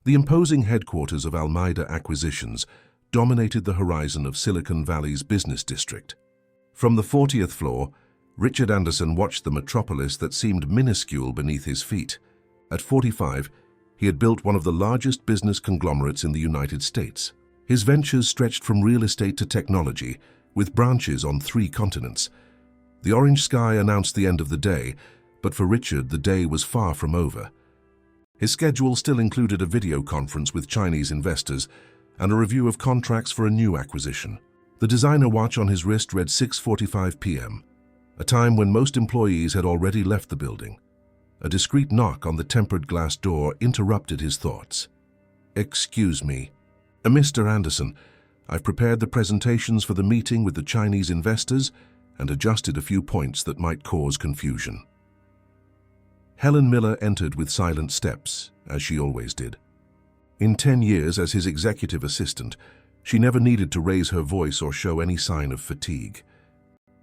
The imposing headquarters of Almeida Acquisitions dominated the horizon of Silicon Valley's business district. From the 40th floor, Richard Anderson watched the metropolis that seemed minuscule beneath his feet. At 45, he had built one of the largest business conglomerates in the United States. His ventures stretched from real estate to technology, with branches on 3 continents. The orange sky announced the end of the day, but for Richard, the day was far from over. His schedule still included a video conference with Chinese investors and a review of contracts for a new acquisition. The designer watch on his wrist read 6:45 p.m., a time when most employees had already left the building. A discreet knock on the tempered glass door interrupted his thoughts. "Excuse me. Mr. Anderson, I've prepared the presentations for the meeting with the Chinese investors and adjusted a few points that might cause confusion." Helen Miller entered with silent steps, as she always did. In 10 years as his executive assistant, she never needed to raise her voice or show any sign of fatigue.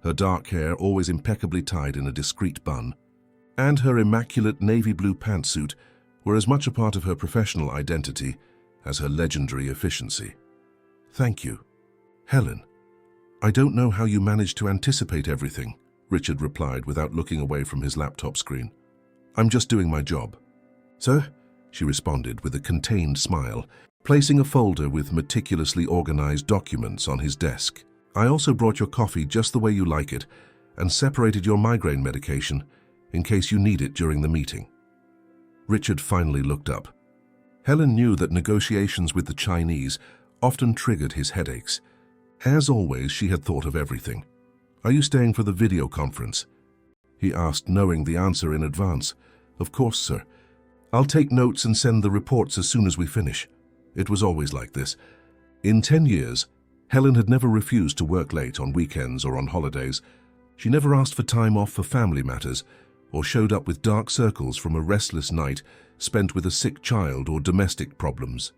Her dark hair always impeccably tied in a discreet bun, and her immaculate navy blue pantsuit were as much a part of her professional identity as her legendary efficiency. "Thank you. Helen, I don't know how you managed to anticipate everything," Richard replied without looking away from his laptop screen. "I'm just doing my job." "Sir?" she responded with a contained smile, placing a folder with meticulously organized documents on his desk. "I also brought your coffee just the way you like it and separated your migraine medication in case you need it during the meeting." Richard finally looked up. Helen knew that negotiations with the Chinese often triggered his headaches. As always, she had thought of everything. "Are you staying for the video conference?" he asked, knowing the answer in advance. "Of course, sir. I'll take notes and send the reports as soon as we finish." It was always like this. In 10 years, Helen had never refused to work late on weekends or on holidays. She never asked for time off for family matters or showed up with dark circles from a restless night spent with a sick child or domestic problems.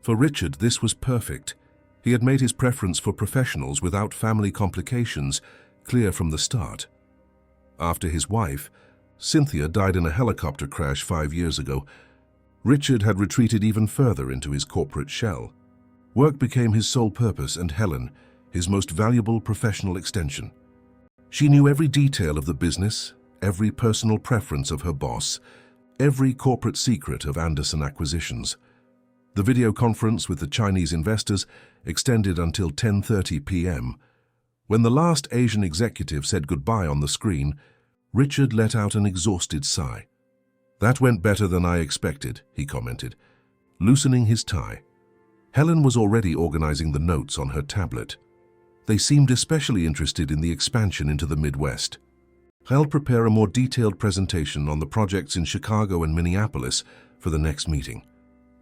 For Richard, this was perfect. He had made his preference for professionals without family complications clear from the start. After his wife, Cynthia, died in a helicopter crash 5 years ago, Richard had retreated even further into his corporate shell. Work became his sole purpose and Helen, his most valuable professional extension. She knew every detail of the business, every personal preference of her boss, every corporate secret of Anderson Acquisitions. The video conference with the Chinese investors extended until 10:30 p.m. When the last Asian executive said goodbye on the screen, Richard let out an exhausted sigh. "That went better than I expected," he commented, loosening his tie. Helen was already organizing the notes on her tablet. They seemed especially interested in the expansion into the Midwest. "I'll prepare a more detailed presentation on the projects in Chicago and Minneapolis for the next meeting."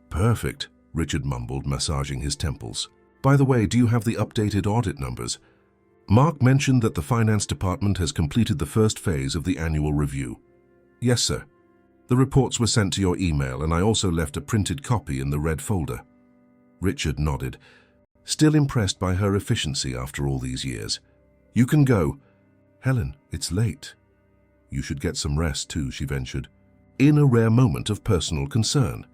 "Perfect," Richard mumbled, massaging his temples. "By the way, do you have the updated audit numbers? Mark mentioned that the finance department has completed the first phase of the annual review." "Yes, sir. The reports were sent to your email, and I also left a printed copy in the red folder." Richard nodded, still impressed by her efficiency after all these years. "You can go." "Helen, it's late." "You should get some rest too," she ventured, in a rare moment of personal concern.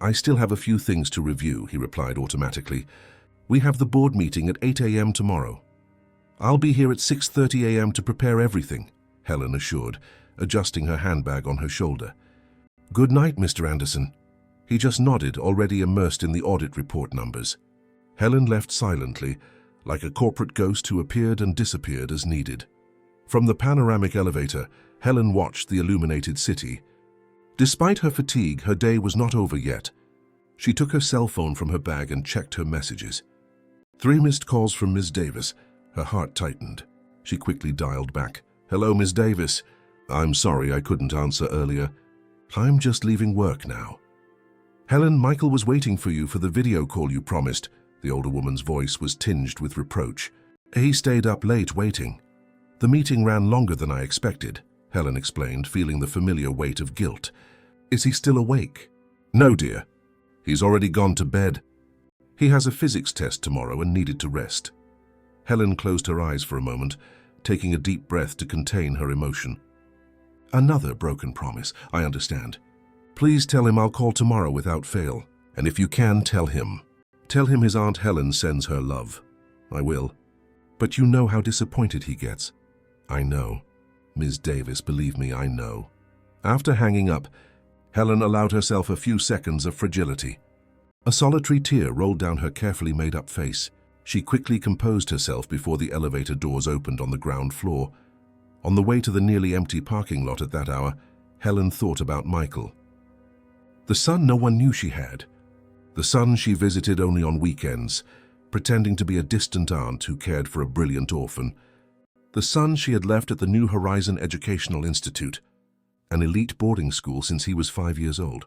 "I still have a few things to review," he replied automatically. "We have the board meeting at 8 a.m. tomorrow." "I'll be here at 6:30 a.m. to prepare everything," Helen assured, adjusting her handbag on her shoulder. "Good night, Mr. Anderson." He just nodded, already immersed in the audit report numbers. Helen left silently, like a corporate ghost who appeared and disappeared as needed. From the panoramic elevator, Helen watched the illuminated city. Despite her fatigue, her day was not over yet. She took her cell phone from her bag and checked her messages. 3 missed calls from Ms. Davis. Her heart tightened. She quickly dialed back. "Hello, Ms. Davis. I'm sorry I couldn't answer earlier. I'm just leaving work now." "Helen, Michael was waiting for you for the video call you promised." The older woman's voice was tinged with reproach. "He stayed up late waiting. The meeting ran longer than I expected," Helen explained, feeling the familiar weight of guilt. "Is he still awake?" "No, dear. He's already gone to bed. He has a physics test tomorrow and needed to rest." Helen closed her eyes for a moment, taking a deep breath to contain her emotion. "Another broken promise, I understand. Please tell him I'll call tomorrow without fail. And if you can, tell him. Tell him his Aunt Helen sends her love. I will. But you know how disappointed he gets. I know. Ms. Davis, believe me, I know. After hanging up, Helen allowed herself a few seconds of fragility. A solitary tear rolled down her carefully made-up face. She quickly composed herself before the elevator doors opened on the ground floor. On the way to the nearly empty parking lot at that hour, Helen thought about Michael. The son no one knew she had. The son she visited only on weekends, pretending to be a distant aunt who cared for a brilliant orphan. The son she had left at the New Horizon Educational Institute, an elite boarding school since he was 5 years old.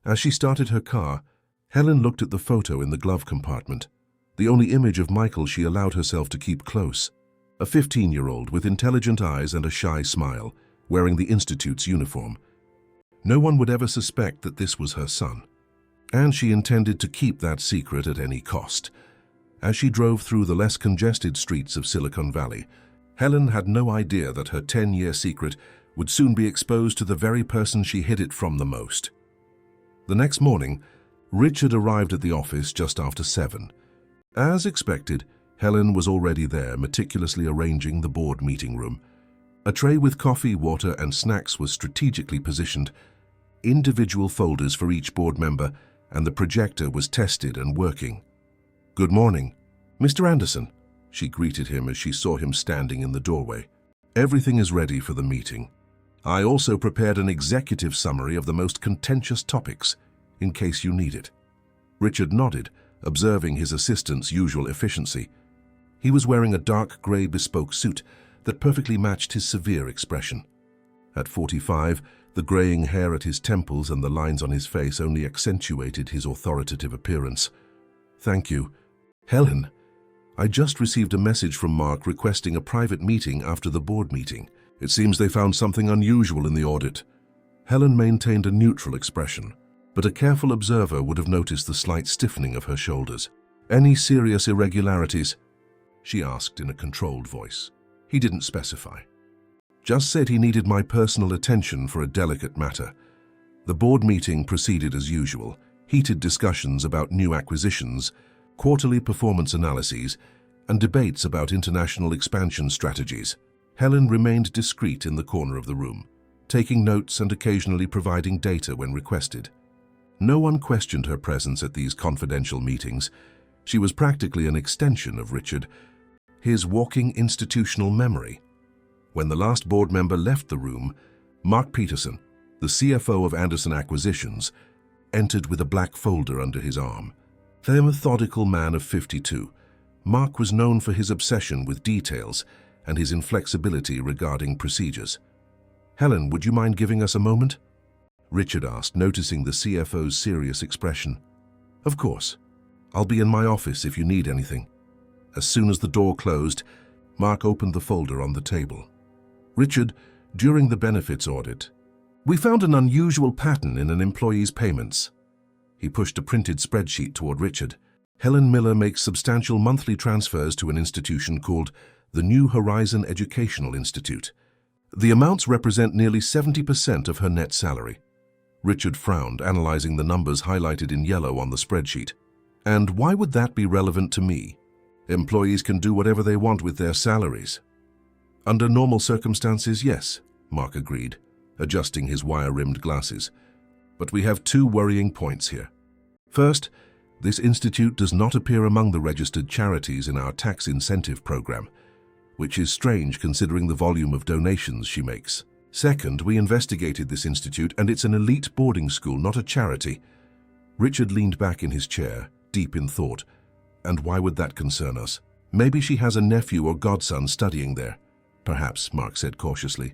As she started her car, Helen looked at the photo in the glove compartment, the only image of Michael she allowed herself to keep close. A 15-year-old with intelligent eyes and a shy smile, wearing the Institute's uniform. No one would ever suspect that this was her son. And she intended to keep that secret at any cost. As she drove through the less congested streets of Silicon Valley, Helen had no idea that her 10-year secret would soon be exposed to the very person she hid it from the most. The next morning, Richard arrived at the office just after 7. As expected, Helen was already there, meticulously arranging the board meeting room. A tray with coffee, water, and snacks was strategically positioned, individual folders for each board member, and the projector was tested and working. "Good morning, Mr. Anderson," she greeted him as she saw him standing in the doorway. "Everything is ready for the meeting. I also prepared an executive summary of the most contentious topics, in case you need it." Richard nodded, observing his assistant's usual efficiency. He was wearing a dark gray bespoke suit that perfectly matched his severe expression. At 45, the graying hair at his temples and the lines on his face only accentuated his authoritative appearance. "Thank you. Helen, I just received a message from Mark requesting a private meeting after the board meeting. It seems they found something unusual in the audit." Helen maintained a neutral expression, but a careful observer would have noticed the slight stiffening of her shoulders. "Any serious irregularities?" she asked in a controlled voice. He didn't specify. "Just said he needed my personal attention for a delicate matter." The board meeting proceeded as usual, heated discussions about new acquisitions, quarterly performance analyses, and debates about international expansion strategies. Helen remained discreet in the corner of the room, taking notes and occasionally providing data when requested. No one questioned her presence at these confidential meetings. She was practically an extension of Richard, his walking institutional memory. When the last board member left the room, Mark Peterson, the CFO of Anderson Acquisitions, entered with a black folder under his arm. The methodical man of 52, Mark was known for his obsession with details and his inflexibility regarding procedures. "Helen, would you mind giving us a moment?" Richard asked, noticing the CFO's serious expression. "Of course. I'll be in my office if you need anything." As soon as the door closed, Mark opened the folder on the table. "Richard, during the benefits audit, we found an unusual pattern in an employee's payments." He pushed a printed spreadsheet toward Richard. "Helen Miller makes substantial monthly transfers to an institution called the New Horizon Educational Institute. The amounts represent nearly 70% of her net salary." Richard frowned, analyzing the numbers highlighted in yellow on the spreadsheet. "And why would that be relevant to me? Employees can do whatever they want with their salaries." "Under normal circumstances, yes," Mark agreed, adjusting his wire-rimmed glasses. "But we have two worrying points here. First, this institute does not appear among the registered charities in our tax incentive program, which is strange considering the volume of donations she makes. Second, we investigated this institute and it's an elite boarding school, not a charity." Richard leaned back in his chair, deep in thought. "And why would that concern us? Maybe she has a nephew or godson studying there." "Perhaps," Mark said cautiously.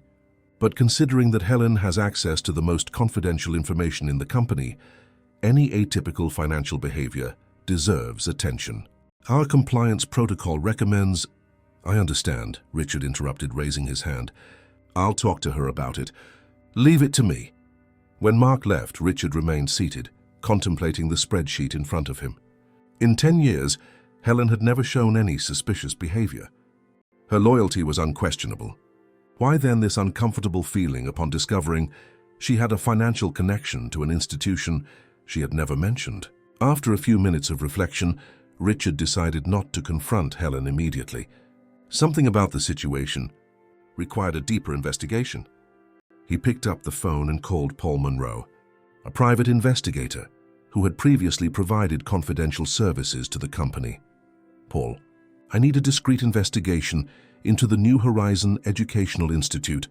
"But considering that Helen has access to the most confidential information in the company, any atypical financial behavior deserves attention. Our compliance protocol recommends—" "I understand," Richard interrupted, raising his hand. "I'll talk to her about it. Leave it to me." When Mark left, Richard remained seated, contemplating the spreadsheet in front of him. In 10 years, Helen had never shown any suspicious behavior. Her loyalty was unquestionable. Why then this uncomfortable feeling upon discovering she had a financial connection to an institution she had never mentioned? After a few minutes of reflection, Richard decided not to confront Helen immediately. Something about the situation required a deeper investigation. He picked up the phone and called Paul Monroe, a private investigator who had previously provided confidential services to the company. "Paul, I need a discreet investigation into the New Horizon Educational Institute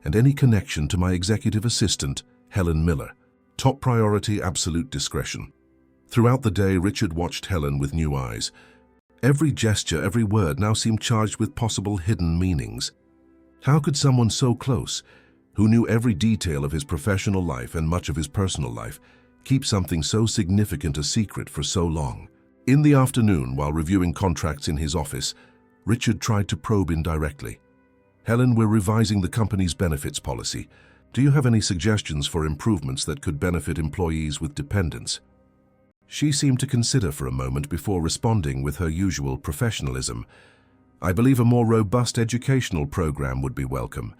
and any connection to my executive assistant, Helen Miller. Top priority, absolute discretion." Throughout the day, Richard watched Helen with new eyes. Every gesture, every word now seemed charged with possible hidden meanings. How could someone so close, who knew every detail of his professional life and much of his personal life, keep something so significant a secret for so long? In the afternoon, while reviewing contracts in his office, Richard tried to probe indirectly. "Helen, we're revising the company's benefits policy. Do you have any suggestions for improvements that could benefit employees with dependents?" She seemed to consider for a moment before responding with her usual professionalism. "I believe a more robust educational program would be welcome.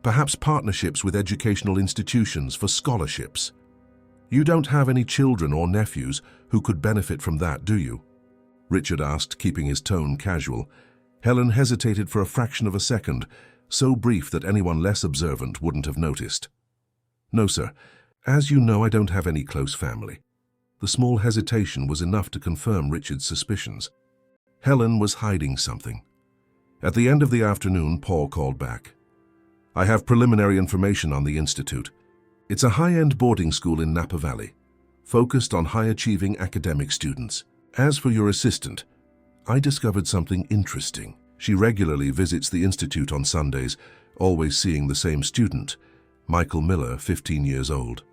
Perhaps partnerships with educational institutions for scholarships." "You don't have any children or nephews who could benefit from that, do you?" Richard asked, keeping his tone casual. Helen hesitated for a fraction of a second, so brief that anyone less observant wouldn't have noticed. "No, sir. As you know, I don't have any close family." The small hesitation was enough to confirm Richard's suspicions. Helen was hiding something. At the end of the afternoon, Paul called back. "I have preliminary information on the institute. It's a high-end boarding school in Napa Valley, focused on high-achieving academic students. As for your assistant, I discovered something interesting. She regularly visits the institute on Sundays, always seeing the same student, Michael Miller, 15 years old."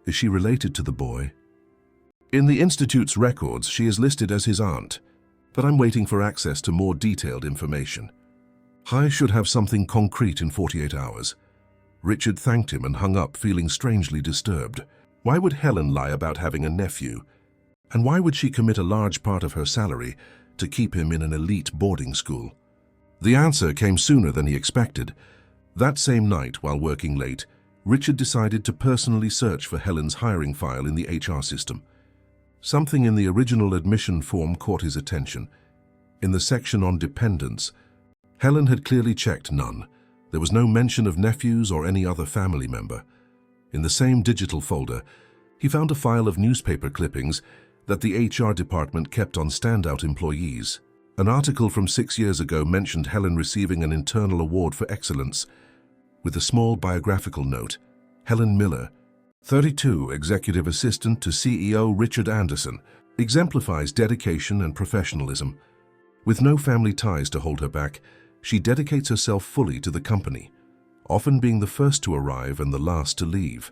"Is she related to the boy?" "In the institute's records, she is listed as his aunt, but I'm waiting for access to more detailed information. I should have something concrete in 48 hours. Richard thanked him and hung up, feeling strangely disturbed. Why would Helen lie about having a nephew? And why would she commit a large part of her salary to keep him in an elite boarding school? The answer came sooner than he expected. That same night, while working late, Richard decided to personally search for Helen's hiring file in the HR system. Something in the original admission form caught his attention. In the section on dependents, Helen had clearly checked none. There was no mention of nephews or any other family member. In the same digital folder, he found a file of newspaper clippings that the HR department kept on standout employees. An article from 6 years ago mentioned Helen receiving an internal award for excellence, with a small biographical note. Helen Miller, 32, executive assistant to CEO Richard Anderson, exemplifies dedication and professionalism. With no family ties to hold her back, she dedicates herself fully to the company, often being the first to arrive and the last to leave.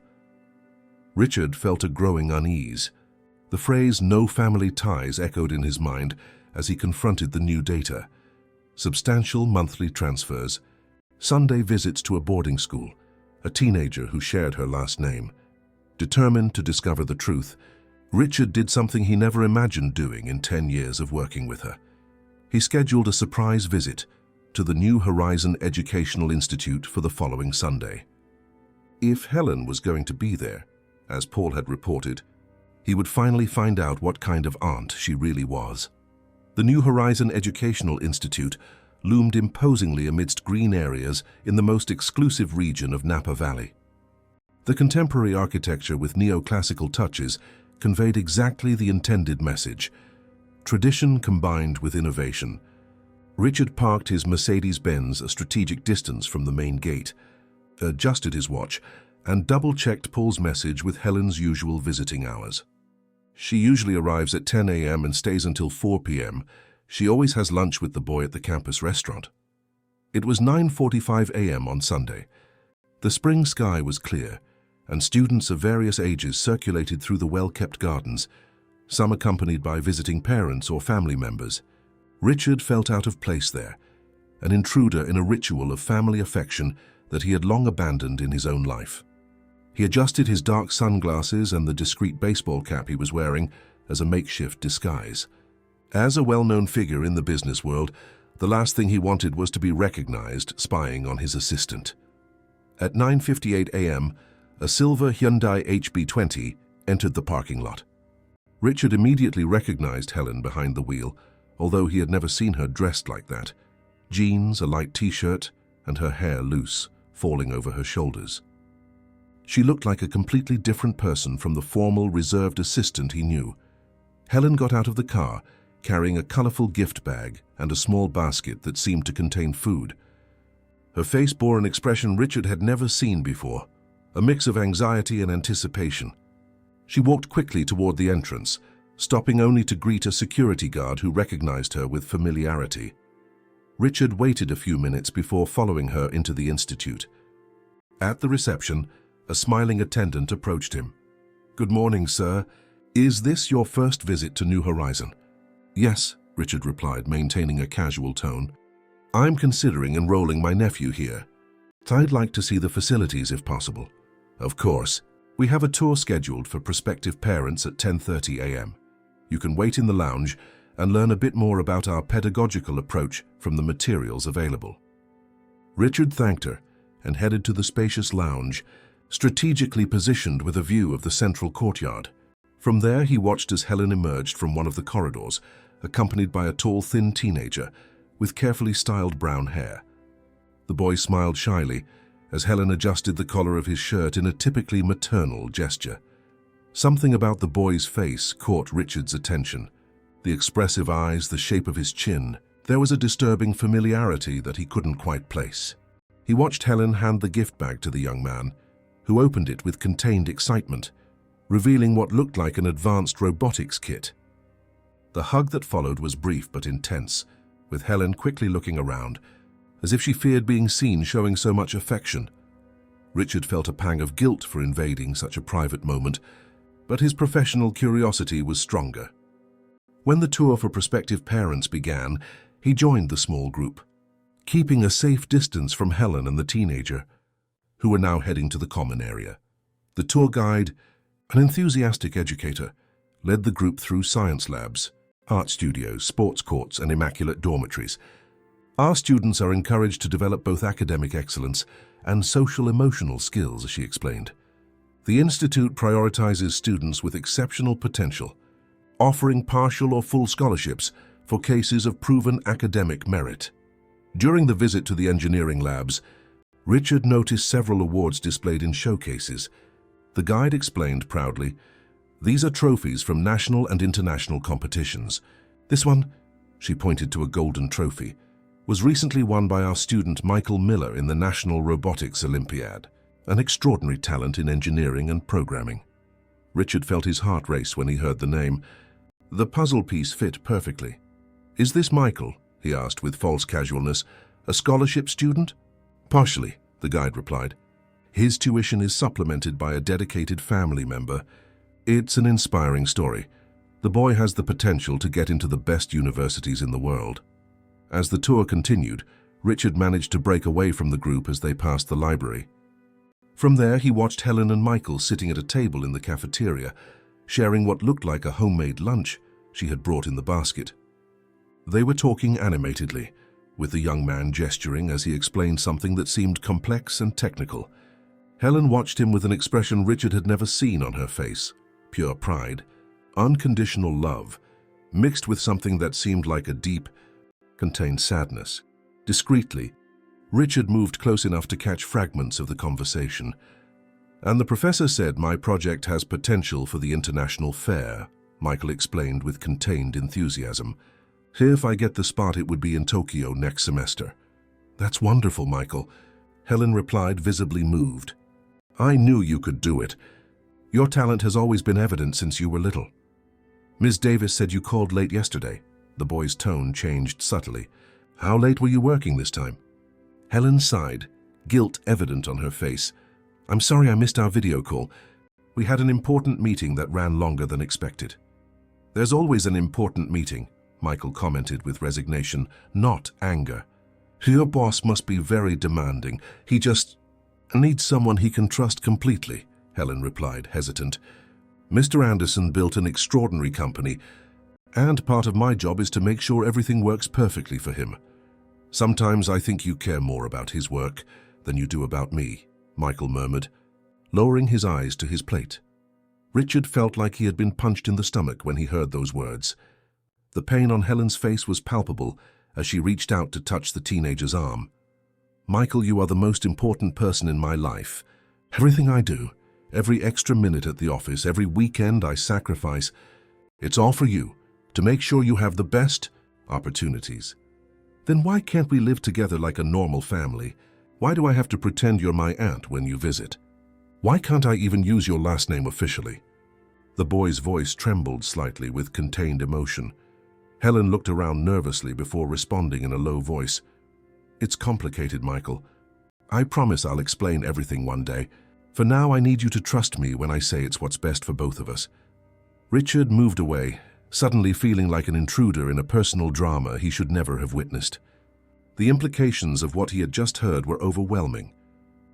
Richard felt a growing unease. The phrase "no family ties" echoed in his mind as he confronted the new data. Substantial monthly transfers, Sunday visits to a boarding school, a teenager who shared her last name. Determined to discover the truth, Richard did something he never imagined doing in 10 years of working with her. He scheduled a surprise visit to the New Horizon Educational Institute for the following Sunday. If Helen was going to be there, as Paul had reported, he would finally find out what kind of aunt she really was. The New Horizon Educational Institute loomed imposingly amidst green areas in the most exclusive region of Napa Valley. The contemporary architecture with neoclassical touches conveyed exactly the intended message: tradition combined with innovation. Richard parked his Mercedes-Benz a strategic distance from the main gate, adjusted his watch, and double-checked Paul's message with Helen's usual visiting hours. She usually arrives at 10 a.m. and stays until 4 p.m. She always has lunch with the boy at the campus restaurant. It was 9:45 a.m. on Sunday. The spring sky was clear, and students of various ages circulated through the well-kept gardens, some accompanied by visiting parents or family members. Richard felt out of place there, an intruder in a ritual of family affection that he had long abandoned in his own life. He adjusted his dark sunglasses and the discreet baseball cap he was wearing as a makeshift disguise. As a well-known figure in the business world, the last thing he wanted was to be recognized spying on his assistant. At 9:58 a.m., a silver Hyundai HB20 entered the parking lot. Richard immediately recognized Helen behind the wheel, although he had never seen her dressed like that. Jeans, a light t-shirt, and her hair loose, falling over her shoulders. She looked like a completely different person from the formal, reserved assistant he knew. Helen got out of the car, carrying a colorful gift bag and a small basket that seemed to contain food. Her face bore an expression Richard had never seen before, a mix of anxiety and anticipation. She walked quickly toward the entrance, stopping only to greet a security guard who recognized her with familiarity. Richard waited a few minutes before following her into the institute. At the reception, a smiling attendant approached him. "Good morning, sir. Is this your first visit to New Horizon?" "Yes," Richard replied, maintaining a casual tone. "I'm considering enrolling my nephew here. I'd like to see the facilities if possible." "Of course. We have a tour scheduled for prospective parents at 10:30 a.m. You can wait in the lounge and learn a bit more about our pedagogical approach from the materials available." Richard thanked her and headed to the spacious lounge, strategically positioned with a view of the central courtyard. From there, he watched as Helen emerged from one of the corridors, accompanied by a tall, thin teenager with carefully styled brown hair. The boy smiled shyly as Helen adjusted the collar of his shirt in a typically maternal gesture. Something about the boy's face caught Richard's attention. The expressive eyes, the shape of his chin. There was a disturbing familiarity that he couldn't quite place. He watched Helen hand the gift bag to the young man, who opened it with contained excitement, revealing what looked like an advanced robotics kit. The hug that followed was brief but intense, with Helen quickly looking around, as if she feared being seen showing so much affection. Richard felt a pang of guilt for invading such a private moment, but his professional curiosity was stronger. When the tour for prospective parents began, he joined the small group, keeping a safe distance from Helen and the teenager, who were now heading to the common area. The tour guide, an enthusiastic educator, led the group through science labs, art studios, sports courts, and immaculate dormitories. "Our students are encouraged to develop both academic excellence and social-emotional skills," she explained. "The Institute prioritizes students with exceptional potential, offering partial or full scholarships for cases of proven academic merit." During the visit to the engineering labs, Richard noticed several awards displayed in showcases. The guide explained proudly, "These are trophies from national and international competitions. This one," she pointed to a golden trophy, "was recently won by our student Michael Miller in the National Robotics Olympiad, an extraordinary talent in engineering and programming." Richard felt his heart race when he heard the name. The puzzle piece fit perfectly. "Is this Michael?" he asked with false casualness. "A scholarship student?" "Partially," the guide replied. "His tuition is supplemented by a dedicated family member. It's an inspiring story. The boy has the potential to get into the best universities in the world." As the tour continued, Richard managed to break away from the group as they passed the library. From there, he watched Helen and Michael sitting at a table in the cafeteria, sharing what looked like a homemade lunch she had brought in the basket. They were talking animatedly, with the young man gesturing as he explained something that seemed complex and technical. Helen watched him with an expression Richard had never seen on her face: pure pride, unconditional love, mixed with something that seemed like a deep, contained sadness. Discreetly, Richard moved close enough to catch fragments of the conversation. "And the professor said my project has potential for the international fair," Michael explained with contained enthusiasm. "If I get the spot, it would be in Tokyo next semester." "That's wonderful, Michael," Helen replied, visibly moved. "I knew you could do it. Your talent has always been evident since you were little." "Ms. Davis said you called late yesterday." The boy's tone changed subtly. "How late were you working this time?" Helen sighed, guilt evident on her face. "I'm sorry I missed our video call. We had an important meeting that ran longer than expected." "There's always an important meeting," Michael commented with resignation, not anger. "Your boss must be very demanding. He just needs someone he can trust completely," Helen replied, hesitant. "Mr. Anderson built an extraordinary company, and part of my job is to make sure everything works perfectly for him. Sometimes I think you care more about his work than you do about me," Michael murmured, lowering his eyes to his plate. Richard felt like he had been punched in the stomach when he heard those words. The pain on Helen's face was palpable as she reached out to touch the teenager's arm. "Michael, you are the most important person in my life. Everything I do, every extra minute at the office, every weekend I sacrifice, it's all for you, to make sure you have the best opportunities." "Then why can't we live together like a normal family? Why do I have to pretend you're my aunt when you visit? Why can't I even use your last name officially?" The boy's voice trembled slightly with contained emotion. Helen looked around nervously before responding in a low voice. "It's complicated, Michael. I promise I'll explain everything one day. For now, I need you to trust me when I say it's what's best for both of us." Richard moved away, suddenly feeling like an intruder in a personal drama he should never have witnessed. The implications of what he had just heard were overwhelming.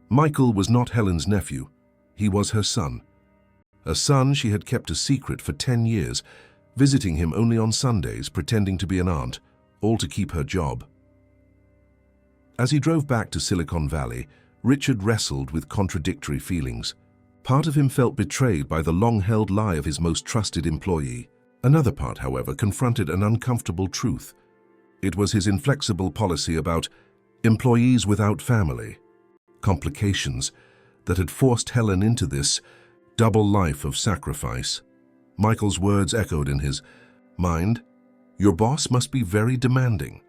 Michael was not Helen's nephew. He was her son. A son she had kept a secret for 10 years, visiting him only on Sundays, pretending to be an aunt, all to keep her job. As he drove back to Silicon Valley, Richard wrestled with contradictory feelings. Part of him felt betrayed by the long-held lie of his most trusted employee. Another part, however, confronted an uncomfortable truth. It was his inflexible policy about employees without family, complications that had forced Helen into this double life of sacrifice. Michael's words echoed in his mind. Your boss must be very demanding.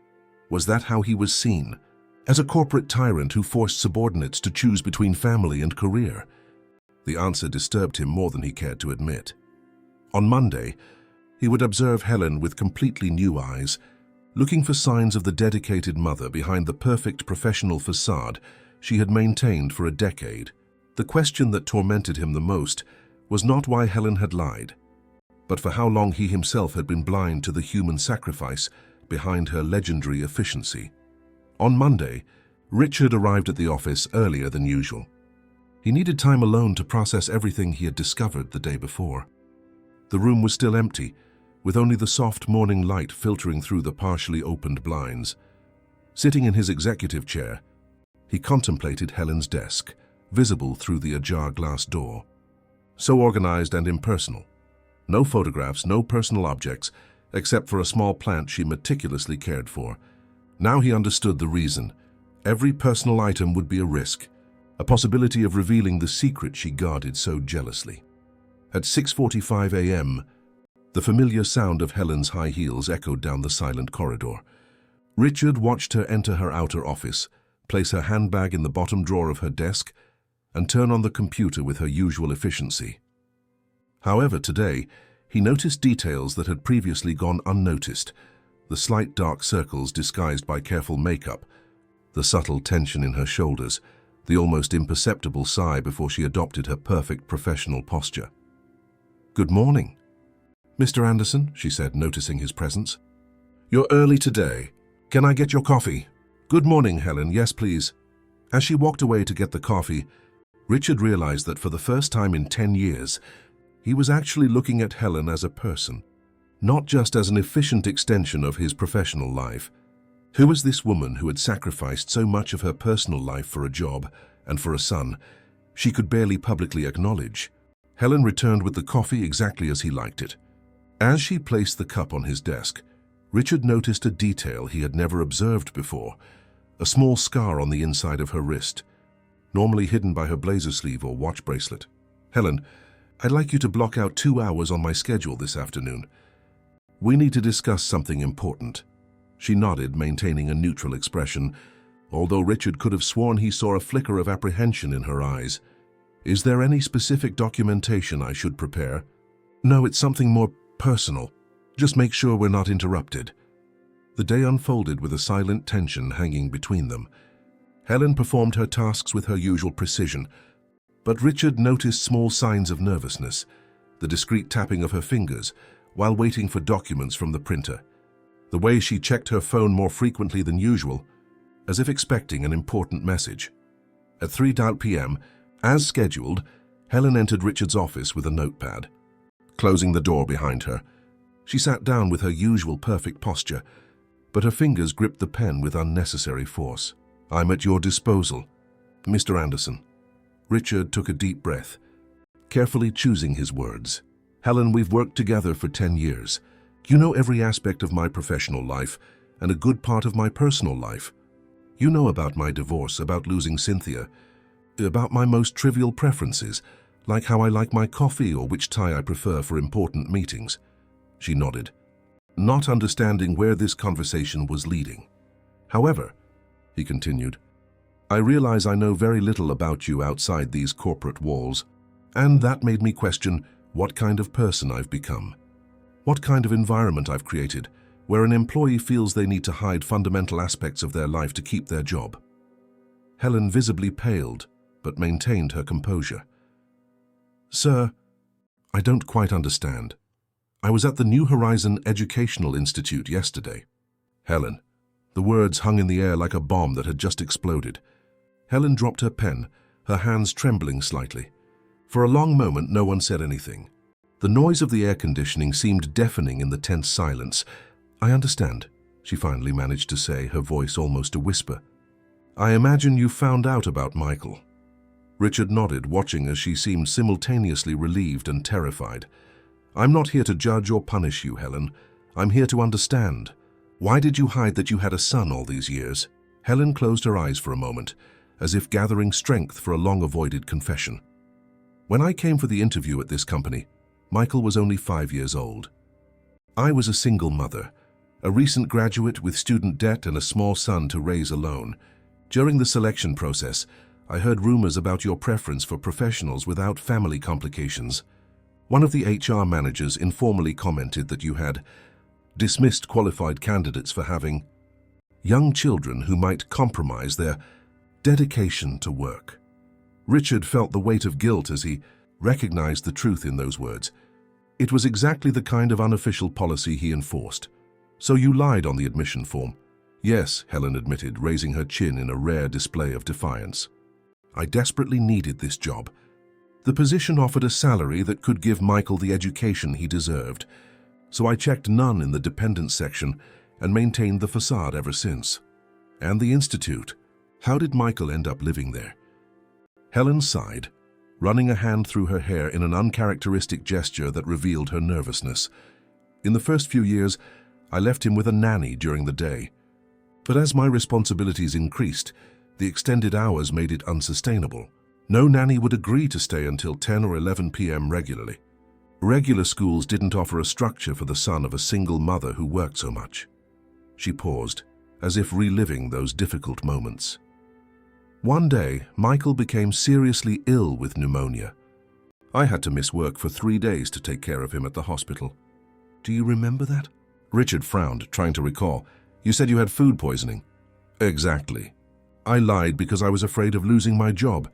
Was that how he was seen? As a corporate tyrant who forced subordinates to choose between family and career? The answer disturbed him more than he cared to admit. On Monday, he would observe Helen with completely new eyes, looking for signs of the dedicated mother behind the perfect professional facade she had maintained for a decade. The question that tormented him the most was not why Helen had lied, but for how long he himself had been blind to the human sacrifice behind her legendary efficiency. On Monday, Richard arrived at the office earlier than usual. He needed time alone to process everything he had discovered the day before. The room was still empty, with only the soft morning light filtering through the partially opened blinds. Sitting in his executive chair, he contemplated Helen's desk, visible through the ajar glass door. So organized and impersonal. No photographs, no personal objects, except for a small plant she meticulously cared for. Now he understood the reason. Every personal item would be a risk, a possibility of revealing the secret she guarded so jealously. At 6:45 a.m., the familiar sound of Helen's high heels echoed down the silent corridor. Richard watched her enter her outer office, place her handbag in the bottom drawer of her desk, and turn on the computer with her usual efficiency. However, today, he noticed details that had previously gone unnoticed: the slight dark circles disguised by careful makeup, the subtle tension in her shoulders, the almost imperceptible sigh before she adopted her perfect professional posture. "Good morning, Mr. Anderson," she said, noticing his presence. "You're early today. Can I get your coffee?" "Good morning, Helen. Yes, please." As she walked away to get the coffee, Richard realized that for the first time in 10 years, he was actually looking at Helen as a person, not just as an efficient extension of his professional life. Who was this woman who had sacrificed so much of her personal life for a job and for a son she could barely publicly acknowledge? Helen returned with the coffee exactly as he liked it. As she placed the cup on his desk, Richard noticed a detail he had never observed before: a small scar on the inside of her wrist, normally hidden by her blazer sleeve or watch bracelet. "Helen, I'd like you to block out 2 hours on my schedule this afternoon. We need to discuss something important." She nodded, maintaining a neutral expression, although Richard could have sworn he saw a flicker of apprehension in her eyes. "Is there any specific documentation I should prepare?" "No, it's something more personal. Just make sure we're not interrupted." The day unfolded with a silent tension hanging between them. Helen performed her tasks with her usual precision, but Richard noticed small signs of nervousness, the discreet tapping of her fingers while waiting for documents from the printer, the way she checked her phone more frequently than usual, as if expecting an important message. At 3 p.m., as scheduled, Helen entered Richard's office with a notepad. Closing the door behind her, she sat down with her usual perfect posture, but her fingers gripped the pen with unnecessary force. "I'm at your disposal, Mr. Anderson." Richard took a deep breath. carefully choosing his words. Helen, we've worked together for 10 years. You know every aspect of my professional life and a good part of my personal life. You know about my divorce, about losing Cynthia, about my most trivial preferences, like how I like my coffee or which tie I prefer for important meetings. She nodded, not understanding where this conversation was leading. However, he continued, I realize I know very little about you outside these corporate walls, and that made me question what kind of person I've become. What kind of environment I've created, where an employee feels they need to hide fundamental aspects of their life to keep their job. Helen visibly paled, but maintained her composure. Sir, I don't quite understand. I was at the New Horizon Educational Institute yesterday. Helen. The words hung in the air like a bomb that had just exploded. Helen dropped her pen, her hands trembling slightly. For a long moment, no one said anything. The noise of the air conditioning seemed deafening in the tense silence. I understand, she finally managed to say, her voice almost a whisper. I imagine you found out about Michael. Richard nodded, watching as she seemed simultaneously relieved and terrified. I'm not here to judge or punish you, Helen. I'm here to understand. Why did you hide that you had a son all these years? Helen closed her eyes for a moment, as if gathering strength for a long-avoided confession. When I came for the interview at this company, Michael was only 5 years old. I was a single mother, a recent graduate with student debt and a small son to raise alone. During the selection process, I heard rumors about your preference for professionals without family complications. One of the HR managers informally commented that you had dismissed qualified candidates for having young children who might compromise their dedication to work. Richard felt the weight of guilt as he recognized the truth in those words. It was exactly the kind of unofficial policy he enforced. So you lied on the admission form. Yes, Helen admitted, raising her chin in a rare display of defiance. I desperately needed this job. The position offered a salary that could give Michael the education he deserved, so I checked none in the dependents section and maintained the facade ever since. And the institute. How did Michael end up living there? Helen sighed, running a hand through her hair in an uncharacteristic gesture that revealed her nervousness. In the first few years, I left him with a nanny during the day. But as my responsibilities increased, the extended hours made it unsustainable. No nanny would agree to stay until 10 or 11 p.m. regularly. Regular schools didn't offer a structure for the son of a single mother who worked so much. She paused, as if reliving those difficult moments. One day, Michael became seriously ill with pneumonia. I had to miss work for 3 days to take care of him at the hospital. Do you remember that? Richard frowned, trying to recall. You said you had food poisoning. Exactly. I lied because I was afraid of losing my job.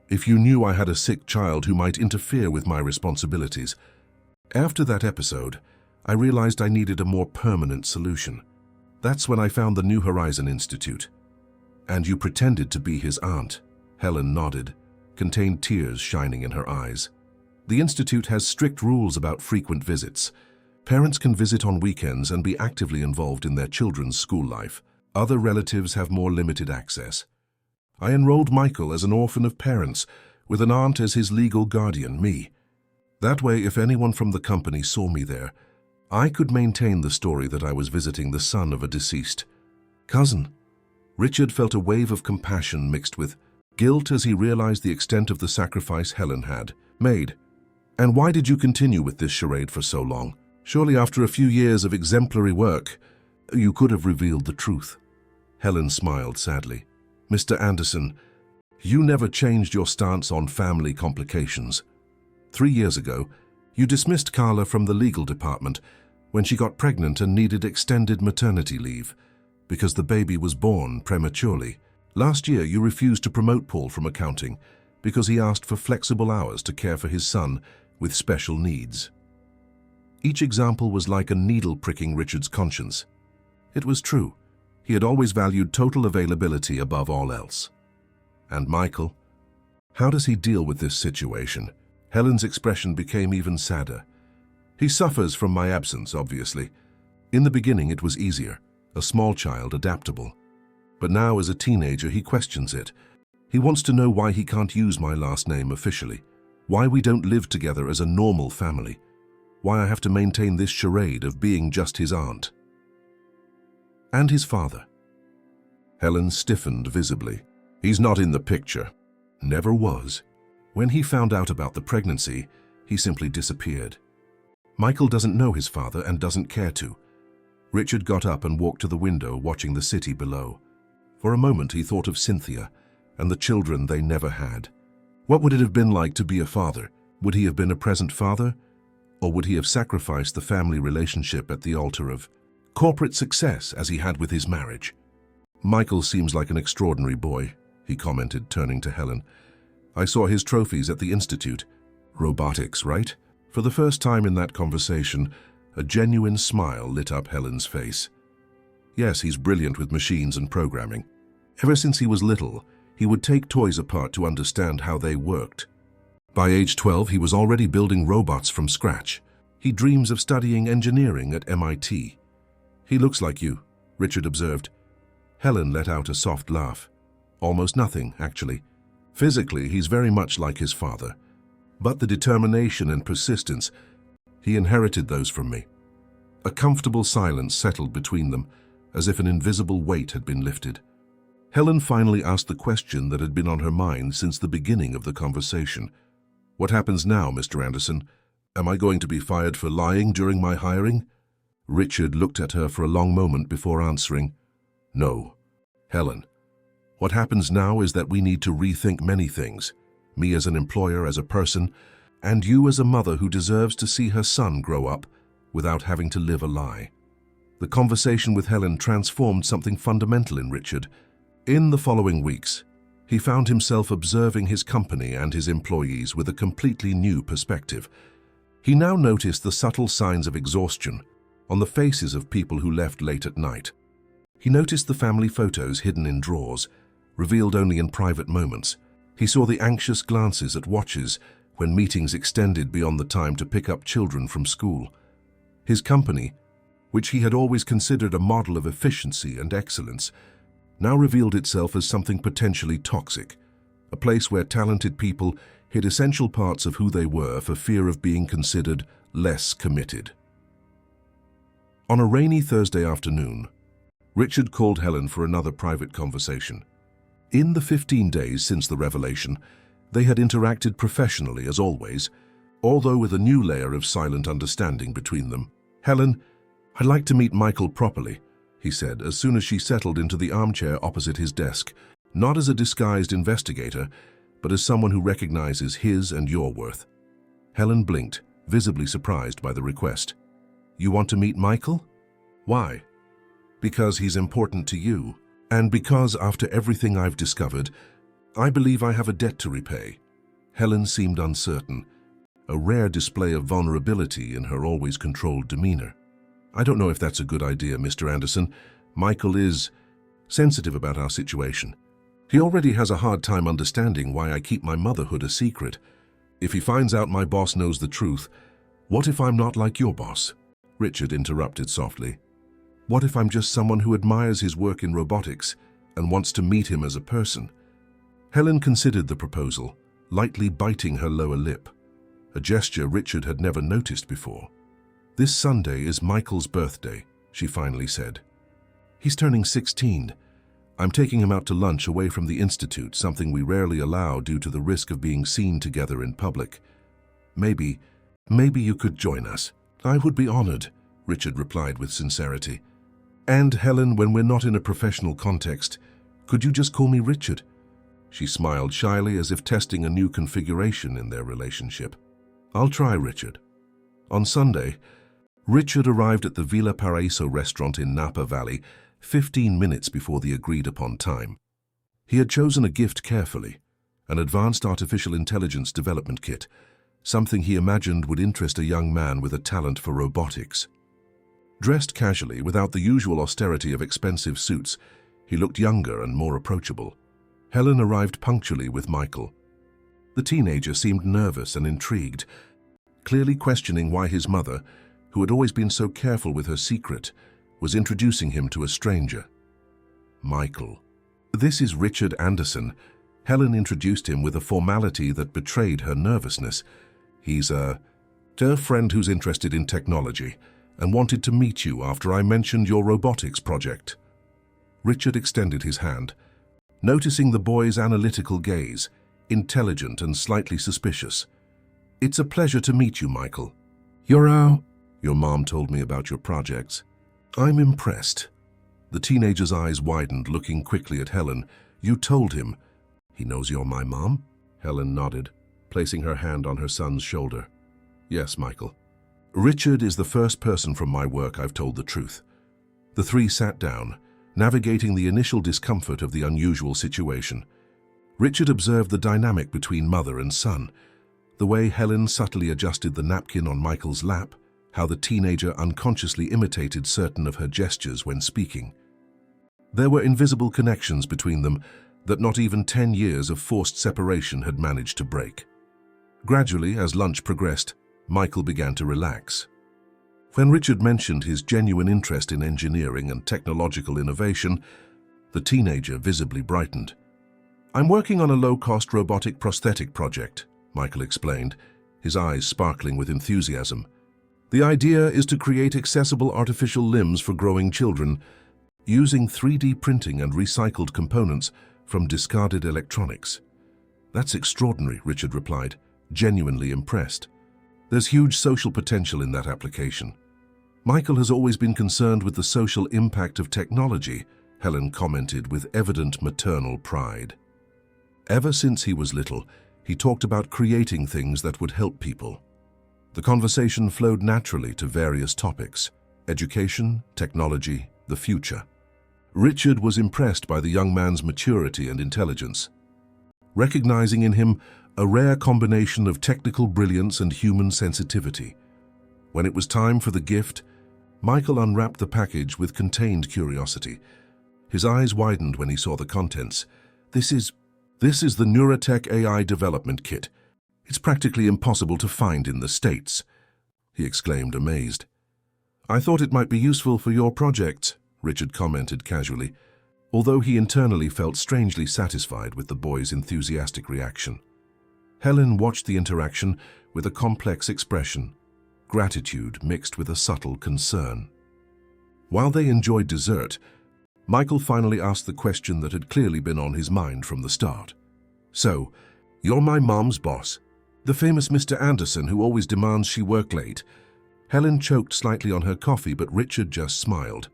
If you knew I had a sick child who might interfere with my responsibilities. After that episode, I realized I needed a more permanent solution. That's when I found the New Horizon Institute. And you pretended to be his aunt. Helen nodded, contained tears shining in her eyes. The institute has strict rules about frequent visits. Parents can visit on weekends and be actively involved in their children's school life. Other relatives have more limited access. I enrolled Michael as an orphan of parents, with an aunt as his legal guardian, me. That way, if anyone from the company saw me there, I could maintain the story that I was visiting the son of a deceased cousin. Richard felt a wave of compassion mixed with guilt as he realized the extent of the sacrifice Helen had made. And why did you continue with this charade for so long? Surely after a few years of exemplary work, you could have revealed the truth. Helen smiled sadly. Mr. Anderson, you never changed your stance on family complications. 3 years ago, you dismissed Carla from the legal department when she got pregnant and needed extended maternity leave because the baby was born prematurely. Last year, you refused to promote Paul from accounting because he asked for flexible hours to care for his son with special needs. Each example was like a needle pricking Richard's conscience. It was true. He had always valued total availability above all else. And Michael? How does he deal with this situation? Helen's expression became even sadder. He suffers from my absence, obviously. In the beginning, it was easier, a small child, adaptable. But now, as a teenager, he questions it. He wants to know why he can't use my last name officially. Why we don't live together as a normal family. Why I have to maintain this charade of being just his aunt. And his father. Helen stiffened visibly. He's not in the picture. Never was. When he found out about the pregnancy, he simply disappeared. Michael doesn't know his father and doesn't care to. Richard got up and walked to the window, watching the city below. For a moment he thought of Cynthia and the children they never had. What would it have been like to be a father? Would he have been a present father? Or would he have sacrificed the family relationship at the altar of corporate success as he had with his marriage? Michael seems like an extraordinary boy, he commented, turning to Helen. I saw his trophies at the Institute. Robotics, right? For the first time in that conversation, a genuine smile lit up Helen's face. Yes, he's brilliant with machines and programming. Ever since he was little, he would take toys apart to understand how they worked. By age 12, he was already building robots from scratch. He dreams of studying engineering at MIT. He looks like you, Richard observed. Helen let out a soft laugh. Almost nothing, actually. Physically, he's very much like his father. But the determination and persistence, he inherited those from me. A comfortable silence settled between them, as if an invisible weight had been lifted. Helen finally asked the question that had been on her mind since the beginning of the conversation. What happens now, Mr. Anderson? Am I going to be fired for lying during my hiring? Richard looked at her for a long moment before answering. No. Helen, what happens now is that we need to rethink many things. Me as an employer, as a person, and you as a mother who deserves to see her son grow up without having to live a lie. The conversation with Helen transformed something fundamental in Richard. In the following weeks, he found himself observing his company and his employees with a completely new perspective. He now noticed the subtle signs of exhaustion on the faces of people who left late at night. He noticed the family photos hidden in drawers, revealed only in private moments. He saw the anxious glances at watches when meetings extended beyond the time to pick up children from school. His company, which he had always considered a model of efficiency and excellence, now revealed itself as something potentially toxic, a place where talented people hid essential parts of who they were for fear of being considered less committed. On a rainy Thursday afternoon, Richard called Helen for another private conversation. In the 15 days since the revelation, they had interacted professionally as always, although with a new layer of silent understanding between them. Helen, I'd like to meet Michael properly, he said as soon as she settled into the armchair opposite his desk, not as a disguised investigator, but as someone who recognizes his and your worth. Helen blinked, visibly surprised by the request. You want to meet Michael? Why? Because he's important to you, and because after everything I've discovered, I believe I have a debt to repay. Helen seemed uncertain, a rare display of vulnerability in her always controlled demeanor. I don't know if that's a good idea, Mr. Anderson. Michael is sensitive about our situation. He already has a hard time understanding why I keep my motherhood a secret. If he finds out my boss knows the truth, what if I'm not like your boss? Richard interrupted softly. What if I'm just someone who admires his work in robotics and wants to meet him as a person? Helen considered the proposal, lightly biting her lower lip, a gesture Richard had never noticed before. This Sunday is Michael's birthday, she finally said. He's turning 16. I'm taking him out to lunch away from the Institute, something we rarely allow due to the risk of being seen together in public. Maybe you could join us. I would be honored, Richard replied with sincerity. And, Helen, when we're not in a professional context, could you just call me Richard? She smiled shyly as if testing a new configuration in their relationship. I'll try, Richard. On Sunday, Richard arrived at the Villa Paraíso restaurant in Napa Valley 15 minutes before the agreed-upon time. He had chosen a gift carefully, an advanced artificial intelligence development kit, something he imagined would interest a young man with a talent for robotics. Dressed casually, without the usual austerity of expensive suits, he looked younger and more approachable. Helen arrived punctually with Michael. The teenager seemed nervous and intrigued, clearly questioning why his mother, who had always been so careful with her secret, was introducing him to a stranger. Michael. This is Richard Anderson. Helen introduced him with a formality that betrayed her nervousness. He's a dear friend who's interested in technology and wanted to meet you after I mentioned your robotics project. Richard extended his hand, noticing the boy's analytical gaze, intelligent and slightly suspicious. It's a pleasure to meet you, Michael. Your mom told me about your projects. I'm impressed. The teenager's eyes widened, looking quickly at Helen. You told him. He knows you're my mom? Helen nodded, placing her hand on her son's shoulder. Yes, Michael. Richard is the first person from my work I've told the truth. The three sat down, navigating the initial discomfort of the unusual situation. Richard observed the dynamic between mother and son, the way Helen subtly adjusted the napkin on Michael's lap, how the teenager unconsciously imitated certain of her gestures when speaking. There were invisible connections between them that not even 10 years of forced separation had managed to break. Gradually, as lunch progressed, Michael began to relax. When Richard mentioned his genuine interest in engineering and technological innovation, the teenager visibly brightened. I'm working on a low-cost robotic prosthetic project, Michael explained, his eyes sparkling with enthusiasm. The idea is to create accessible artificial limbs for growing children, using 3D printing and recycled components from discarded electronics. That's extraordinary, Richard replied, genuinely impressed. There's huge social potential in that application. Michael has always been concerned with the social impact of technology, Helen commented with evident maternal pride. Ever since he was little, he talked about creating things that would help people. The conversation flowed naturally to various topics: education, technology, the future. Richard was impressed by the young man's maturity and intelligence, recognizing in him a rare combination of technical brilliance and human sensitivity. When it was time for the gift, Michael unwrapped the package with contained curiosity. His eyes widened when he saw the contents. This is the Neurotech AI development kit. It's practically impossible to find in the States, he exclaimed, amazed. I thought it might be useful for your projects, Richard commented casually, although he internally felt strangely satisfied with the boy's enthusiastic reaction. Helen watched the interaction with a complex expression, gratitude mixed with a subtle concern. While they enjoyed dessert, Michael finally asked the question that had clearly been on his mind from the start. So, you're my mom's boss, the famous Mr. Anderson who always demands she work late. Helen choked slightly on her coffee, but Richard just smiled.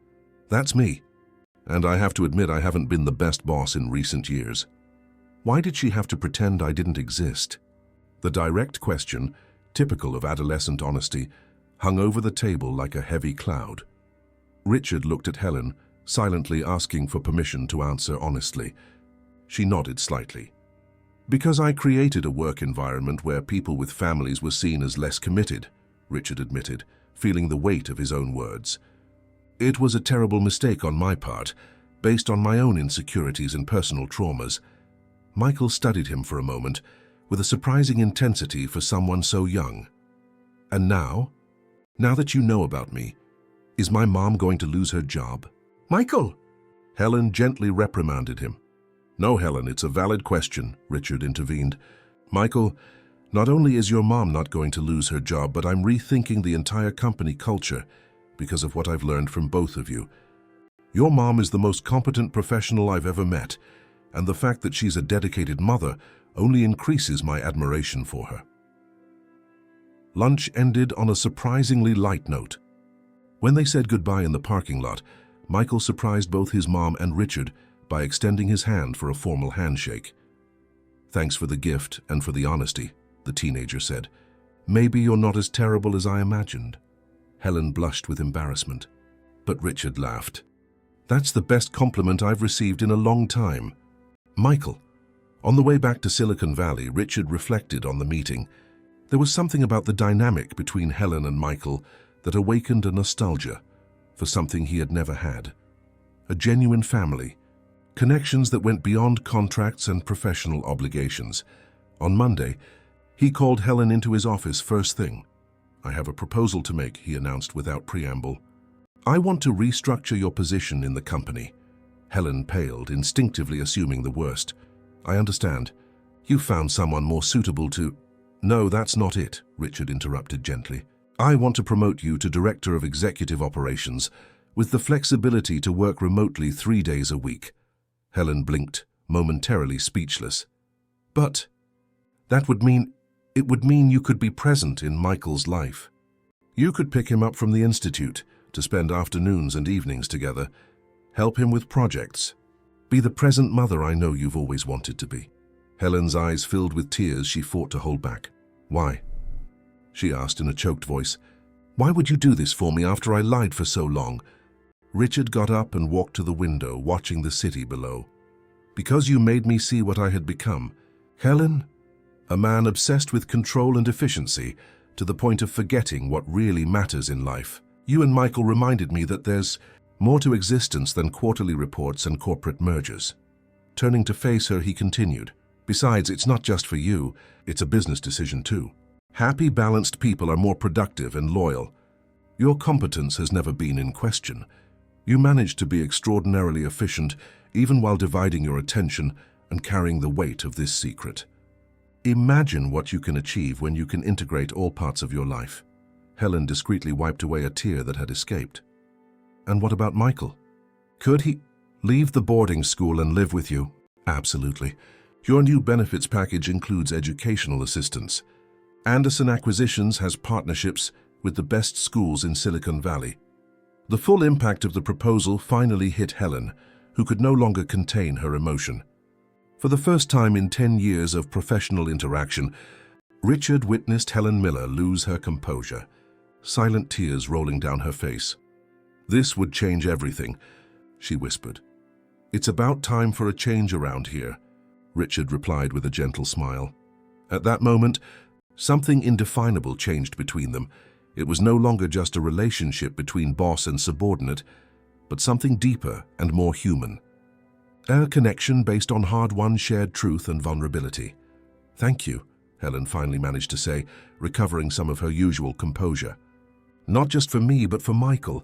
That's me. And I have to admit I haven't been the best boss in recent years. Why did she have to pretend I didn't exist? The direct question, typical of adolescent honesty, hung over the table like a heavy cloud. Richard looked at Helen, silently asking for permission to answer honestly. She nodded slightly. Because I created a work environment where people with families were seen as less committed, Richard admitted, feeling the weight of his own words. It was a terrible mistake on my part, based on my own insecurities and personal traumas. Michael studied him for a moment, with a surprising intensity for someone so young. And now that you know about me, is my mom going to lose her job? Michael! Helen gently reprimanded him. No, Helen, it's a valid question, Richard intervened. Michael, not only is your mom not going to lose her job, but I'm rethinking the entire company culture because of what I've learned from both of you. Your mom is the most competent professional I've ever met, and the fact that she's a dedicated mother only increases my admiration for her. Lunch ended on a surprisingly light note. When they said goodbye in the parking lot, Michael surprised both his mom and Richard by extending his hand for a formal handshake. Thanks for the gift and for the honesty, the teenager said. Maybe you're not as terrible as I imagined. Helen blushed with embarrassment, but Richard laughed. That's the best compliment I've received in a long time. Michael. On the way back to Silicon Valley, Richard reflected on the meeting. There was something about the dynamic between Helen and Michael that awakened a nostalgia for something he had never had. A genuine family, connections that went beyond contracts and professional obligations. On Monday, he called Helen into his office first thing. I have a proposal to make, he announced without preamble. I want to restructure your position in the company. Helen paled, instinctively assuming the worst. I understand. You found someone more suitable to— No, that's not it, Richard interrupted gently. I want to promote you to Director of Executive Operations with the flexibility to work remotely 3 days a week. Helen blinked, momentarily speechless. But that would mean— It would mean you could be present in Michael's life. You could pick him up from the institute to spend afternoons and evenings together, help him with projects, be the present mother I know you've always wanted to be. Helen's eyes filled with tears she fought to hold back. Why? She asked in a choked voice. Why would you do this for me after I lied for so long? Richard got up and walked to the window, watching the city below. Because you made me see what I had become. Helen? A man obsessed with control and efficiency, to the point of forgetting what really matters in life. You and Michael reminded me that there's more to existence than quarterly reports and corporate mergers. Turning to face her, he continued. Besides, it's not just for you, it's a business decision too. Happy, balanced people are more productive and loyal. Your competence has never been in question. You managed to be extraordinarily efficient, even while dividing your attention and carrying the weight of this secret. Imagine what you can achieve when you can integrate all parts of your life. Helen discreetly wiped away a tear that had escaped. And what about Michael? Could he leave the boarding school and live with you? Absolutely. Your new benefits package includes educational assistance. Anderson Acquisitions has partnerships with the best schools in Silicon Valley. The full impact of the proposal finally hit Helen, who could no longer contain her emotion. For the first time in 10 years of professional interaction, Richard witnessed Helen Miller lose her composure, silent tears rolling down her face. This would change everything, she whispered. It's about time for a change around here, Richard replied with a gentle smile. At that moment, something indefinable changed between them. It was no longer just a relationship between boss and subordinate, but something deeper and more human. A connection based on hard-won shared truth and vulnerability. Thank you, Helen finally managed to say, recovering some of her usual composure. Not just for me, but for Michael.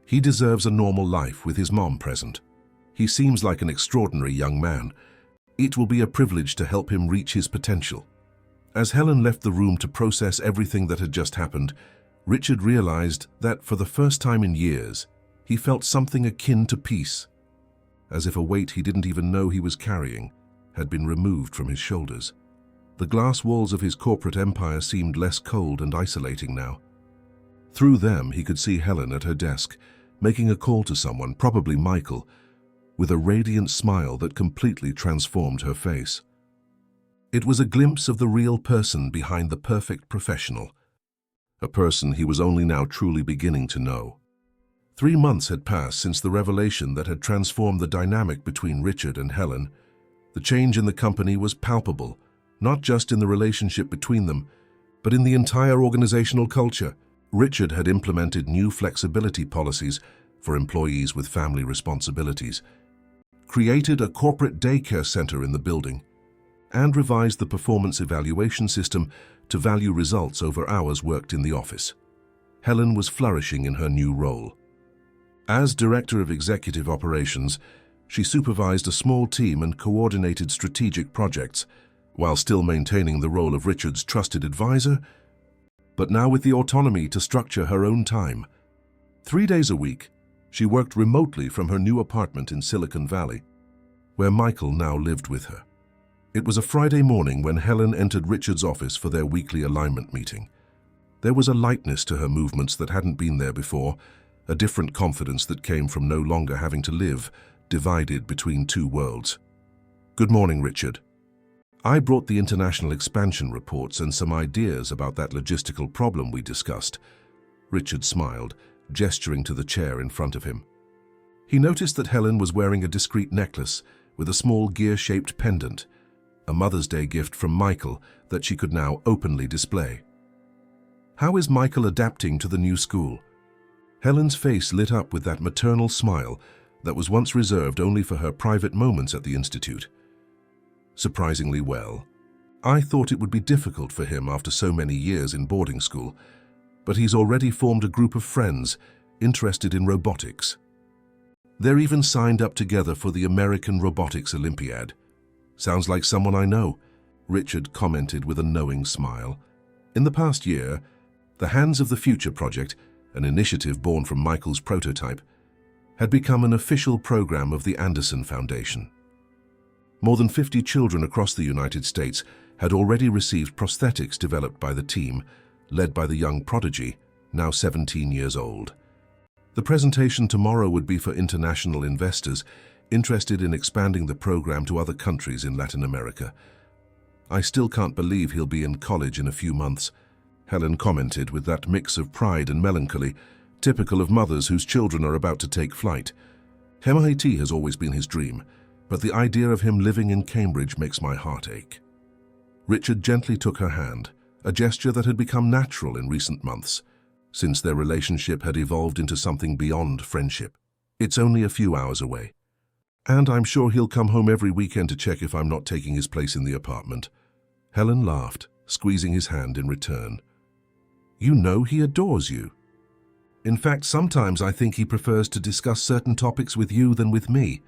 He deserves a normal life with his mom present. He seems like an extraordinary young man. It will be a privilege to help him reach his potential. As Helen left the room to process everything that had just happened, Richard realized that for the first time in years, he felt something akin to peace, as if a weight he didn't even know he was carrying had been removed from his shoulders. The glass walls of his corporate empire seemed less cold and isolating now. Through them, he could see Helen at her desk, making a call to someone, probably Michael, with a radiant smile that completely transformed her face. It was a glimpse of the real person behind the perfect professional, a person he was only now truly beginning to know. 3 months had passed since the revelation that had transformed the dynamic between Richard and Helen. The change in the company was palpable, not just in the relationship between them, but in the entire organizational culture. Richard had implemented new flexibility policies for employees with family responsibilities, created a corporate daycare center in the building, and revised the performance evaluation system to value results over hours worked in the office. Helen was flourishing in her new role. As Director of Executive Operations, she supervised a small team and coordinated strategic projects, while still maintaining the role of Richard's trusted advisor, but now with the autonomy to structure her own time. 3 days a week, she worked remotely from her new apartment in Silicon Valley, where Michael now lived with her. It was a Friday morning when Helen entered Richard's office for their weekly alignment meeting. There was a lightness to her movements that hadn't been there before, a different confidence that came from no longer having to live divided between two worlds. Good morning, Richard. I brought the international expansion reports and some ideas about that logistical problem we discussed. Richard smiled, gesturing to the chair in front of him. He noticed that Helen was wearing a discreet necklace with a small gear-shaped pendant, a Mother's Day gift from Michael that she could now openly display. How is Michael adapting to the new school? Helen's face lit up with that maternal smile that was once reserved only for her private moments at the Institute. Surprisingly well. I thought it would be difficult for him after so many years in boarding school, but he's already formed a group of friends interested in robotics. They're even signed up together for the American Robotics Olympiad. Sounds like someone I know, Richard commented with a knowing smile. In the past year, the Hands of the Future project, an initiative born from Michael's prototype, had become an official program of the Anderson Foundation. More than 50 children across the United States had already received prosthetics developed by the team, led by the young prodigy, now 17 years old. The presentation tomorrow would be for international investors interested in expanding the program to other countries in Latin America. I still can't believe he'll be in college in a few months, Helen commented with that mix of pride and melancholy, typical of mothers whose children are about to take flight. MIT has always been his dream, but the idea of him living in Cambridge makes my heart ache. Richard gently took her hand, a gesture that had become natural in recent months, since their relationship had evolved into something beyond friendship. It's only a few hours away. And I'm sure he'll come home every weekend to check if I'm not taking his place in the apartment. Helen laughed, squeezing his hand in return. You know he adores you. In fact, sometimes I think he prefers to discuss certain topics with you than with me.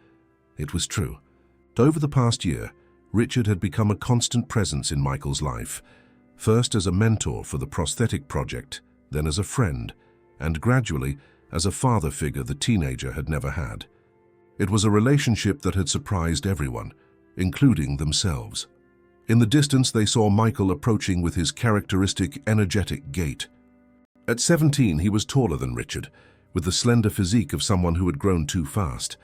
It was true. Over the past year, Richard had become a constant presence in Michael's life, first as a mentor for the prosthetic project, then as a friend, and gradually as a father figure the teenager had never had. It was a relationship that had surprised everyone, including themselves. In the distance, they saw Michael approaching with his characteristic, energetic gait. At 17, he was taller than Richard, with the slender physique of someone who had grown too fast.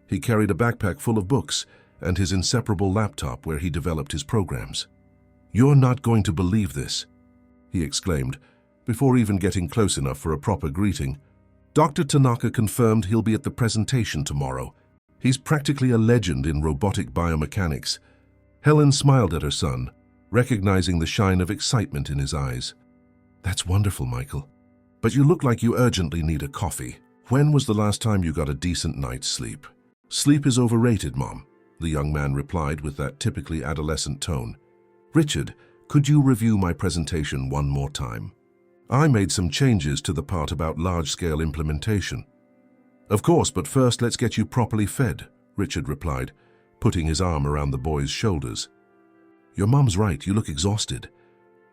He carried a backpack full of books and his inseparable laptop where he developed his programs. "You're not going to believe this," he exclaimed, before even getting close enough for a proper greeting. Dr. Tanaka confirmed he'll be at the presentation tomorrow. He's practically a legend in robotic biomechanics. Helen smiled at her son, recognizing the shine of excitement in his eyes. "That's wonderful, Michael. But you look like you urgently need a coffee. When was the last time you got a decent night's sleep?" "Sleep is overrated, Mom," the young man replied with that typically adolescent tone. "Richard, could you review my presentation one more time? I made some changes to the part about large-scale implementation." "Of course, but first let's get you properly fed," Richard replied, putting his arm around the boy's shoulders. "Your mom's right, you look exhausted."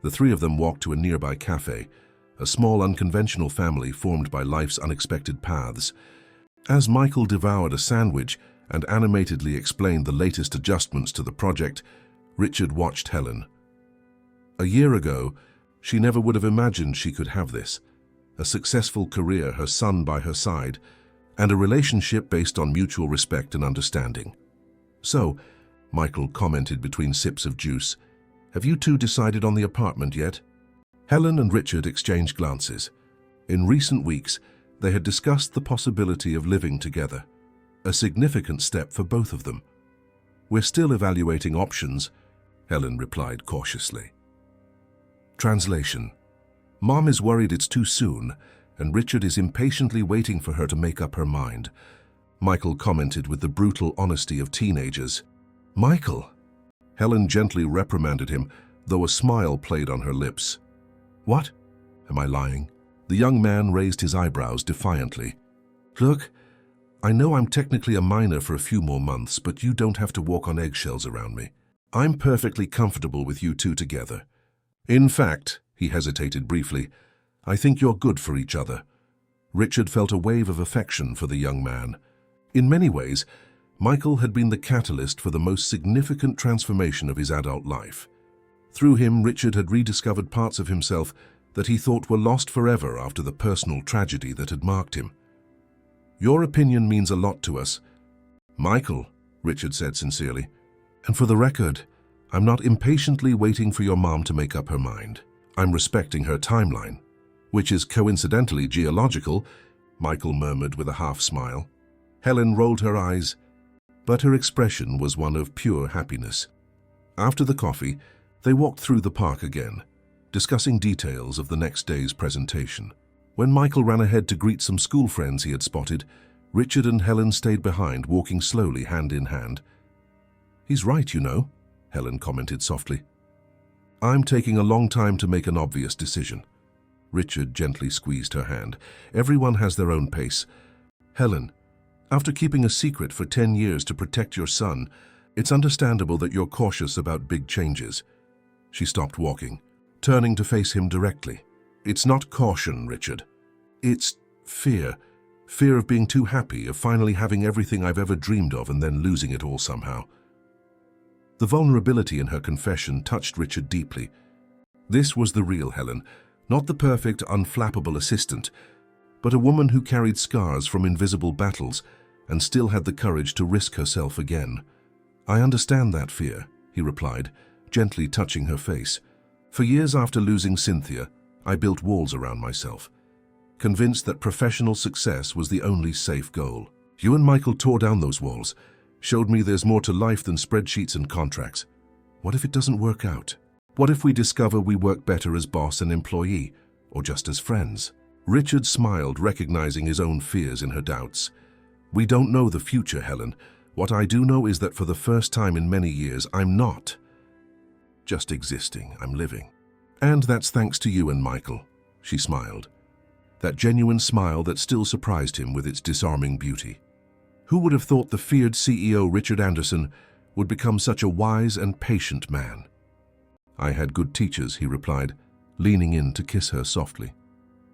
The three of them walked to a nearby cafe, a small unconventional family formed by life's unexpected paths. As Michael devoured a sandwich and animatedly explained the latest adjustments to the project, Richard watched Helen. A year ago, she never would have imagined she could have this: a successful career, her son by her side, and a relationship based on mutual respect and understanding. "So," Michael commented between sips of juice, "have you two decided on the apartment yet?" Helen and Richard exchanged glances. In recent weeks, they had discussed the possibility of living together, a significant step for both of them. "We're still evaluating options," Helen replied cautiously. Translation: Mom is worried it's too soon, and Richard is impatiently waiting for her to make up her mind, Michael commented with the brutal honesty of teenagers. "Michael!" Helen gently reprimanded him, though a smile played on her lips. "What? Am I lying?" The young man raised his eyebrows defiantly. "Look, I know I'm technically a minor for a few more months, but you don't have to walk on eggshells around me. I'm perfectly comfortable with you two together. In fact," he hesitated briefly, "I think you're good for each other." Richard felt a wave of affection for the young man. In many ways, Michael had been the catalyst for the most significant transformation of his adult life. Through him, Richard had rediscovered parts of himself that he thought were lost forever after the personal tragedy that had marked him. "Your opinion means a lot to us, Michael," Richard said sincerely. "And for the record, I'm not impatiently waiting for your mom to make up her mind. I'm respecting her timeline, which is coincidentally geological," Michael murmured with a half-smile. Helen rolled her eyes, but her expression was one of pure happiness. After the coffee, they walked through the park again, discussing details of the next day's presentation. When Michael ran ahead to greet some school friends he had spotted, Richard and Helen stayed behind, walking slowly hand in hand. "He's right, you know," Helen commented softly. "I'm taking a long time to make an obvious decision." Richard gently squeezed her hand. "Everyone has their own pace. Helen, after keeping a secret for 10 years to protect your son, It's understandable that you're cautious about big changes. She stopped walking, turning to face him directly. It's not caution, Richard. It's fear. Fear of being too happy, of finally having everything I've ever dreamed of and then losing it all somehow. The vulnerability in her confession touched Richard deeply. This was the real Helen, not the perfect, unflappable assistant, but a woman who carried scars from invisible battles and still had the courage to risk herself again. I understand that fear, he replied, gently touching her face. For years after losing Cynthia, I built walls around myself, convinced that professional success was the only safe goal. You and Michael tore down those walls, showed me there's more to life than spreadsheets and contracts. What if it doesn't work out? What if we discover we work better as boss and employee, or just as friends? Richard smiled, recognizing his own fears in her doubts. We don't know the future, Helen. What I do know is that for the first time in many years, I'm not just existing, I'm living. And that's thanks to you and Michael, she smiled. That genuine smile that still surprised him with its disarming beauty. Who would have thought the feared CEO Richard Anderson would become such a wise and patient man? I had good teachers, he replied, leaning in to kiss her softly.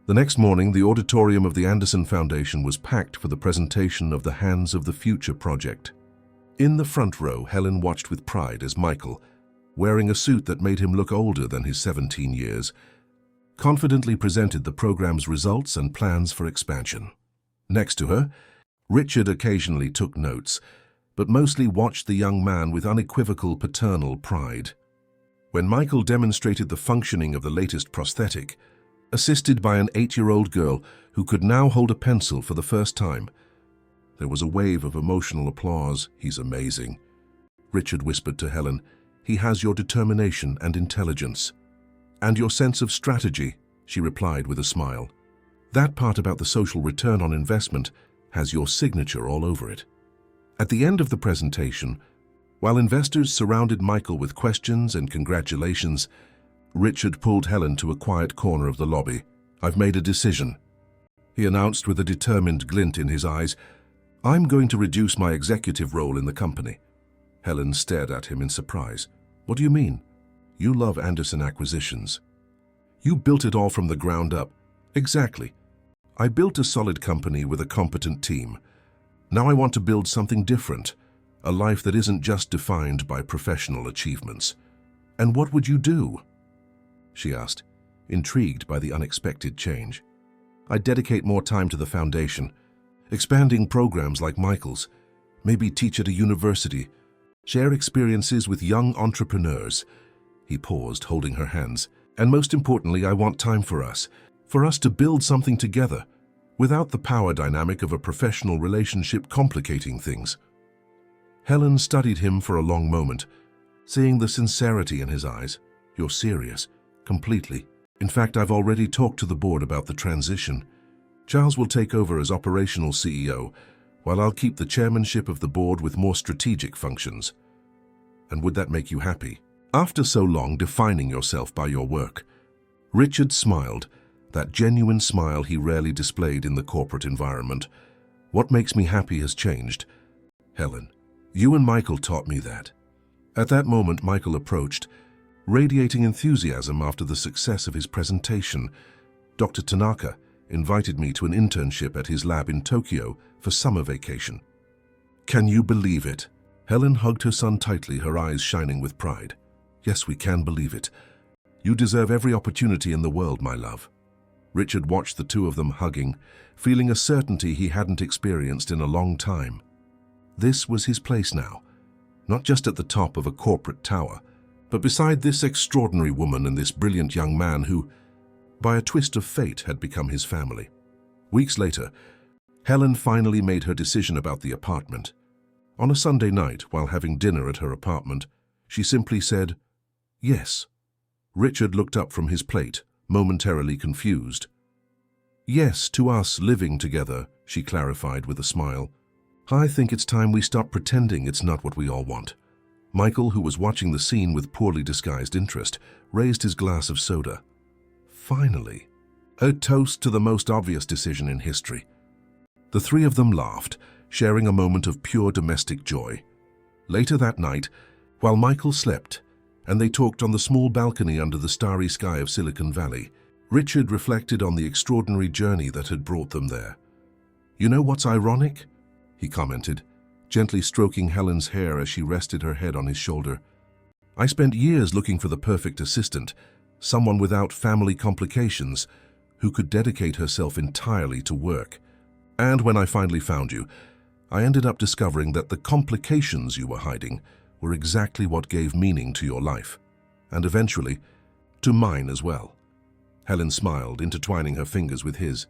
The next morning, the auditorium of the Anderson Foundation was packed for the presentation of the Hands of the Future project. In the front row, Helen watched with pride as Michael, wearing a suit that made him look older than his 17 years, confidently presented the program's results and plans for expansion. Next to her, Richard occasionally took notes, but mostly watched the young man with unequivocal paternal pride. When Michael demonstrated the functioning of the latest prosthetic, assisted by an 8-year-old girl who could now hold a pencil for the first time, there was a wave of emotional applause. He's amazing, Richard whispered to Helen. He has your determination and intelligence. And your sense of strategy, she replied with a smile. That part about the social return on investment has your signature all over it. At the end of the presentation, while investors surrounded Michael with questions and congratulations, Richard pulled Helen to a quiet corner of the lobby. I've made a decision, he announced with a determined glint in his eyes. I'm going to reduce my executive role in the company. Helen stared at him in surprise. What do you mean? You love Anderson Acquisitions. You built it all from the ground up. Exactly. I built a solid company with a competent team. Now I want to build something different, a life that isn't just defined by professional achievements. And what would you do? She asked, intrigued by the unexpected change. I'd dedicate more time to the foundation, expanding programs like Michael's, maybe teach at a university, share experiences with young entrepreneurs. He paused, holding her hands. And most importantly, I want time for us to build something together, without the power dynamic of a professional relationship complicating things. Helen studied him for a long moment, seeing the sincerity in his eyes. You're serious, completely. In fact, I've already talked to the board about the transition. Charles will take over as operational CEO, while I'll keep the chairmanship of the board with more strategic functions. And would that make you happy? After so long defining yourself by your work, Richard smiled, that genuine smile he rarely displayed in the corporate environment. What makes me happy has changed. Helen, you and Michael taught me that. At that moment, Michael approached, radiating enthusiasm after the success of his presentation. Dr. Tanaka invited me to an internship at his lab in Tokyo for summer vacation. Can you believe it? Helen hugged her son tightly, her eyes shining with pride. Yes, we can believe it. You deserve every opportunity in the world, my love. Richard watched the two of them hugging, feeling a certainty he hadn't experienced in a long time. This was his place now, not just at the top of a corporate tower, but beside this extraordinary woman and this brilliant young man who, by a twist of fate, had become his family. Weeks later, Helen finally made her decision about the apartment. On a Sunday night, while having dinner at her apartment, she simply said, yes. Richard looked up from his plate, momentarily confused. Yes, to us living together, she clarified with a smile. I think it's time we stop pretending it's not what we all want. Michael, who was watching the scene with poorly disguised interest, raised his glass of soda. Finally, a toast to the most obvious decision in history. The three of them laughed, sharing a moment of pure domestic joy. Later that night, while Michael slept, and they talked on the small balcony under the starry sky of Silicon Valley, Richard reflected on the extraordinary journey that had brought them there. "You know what's ironic?" he commented, gently stroking Helen's hair as she rested her head on his shoulder. "I spent years looking for the perfect assistant, someone without family complications, who could dedicate herself entirely to work. And when I finally found you, I ended up discovering that the complications you were hiding were exactly what gave meaning to your life, and eventually, to mine as well." Helen smiled, intertwining her fingers with his.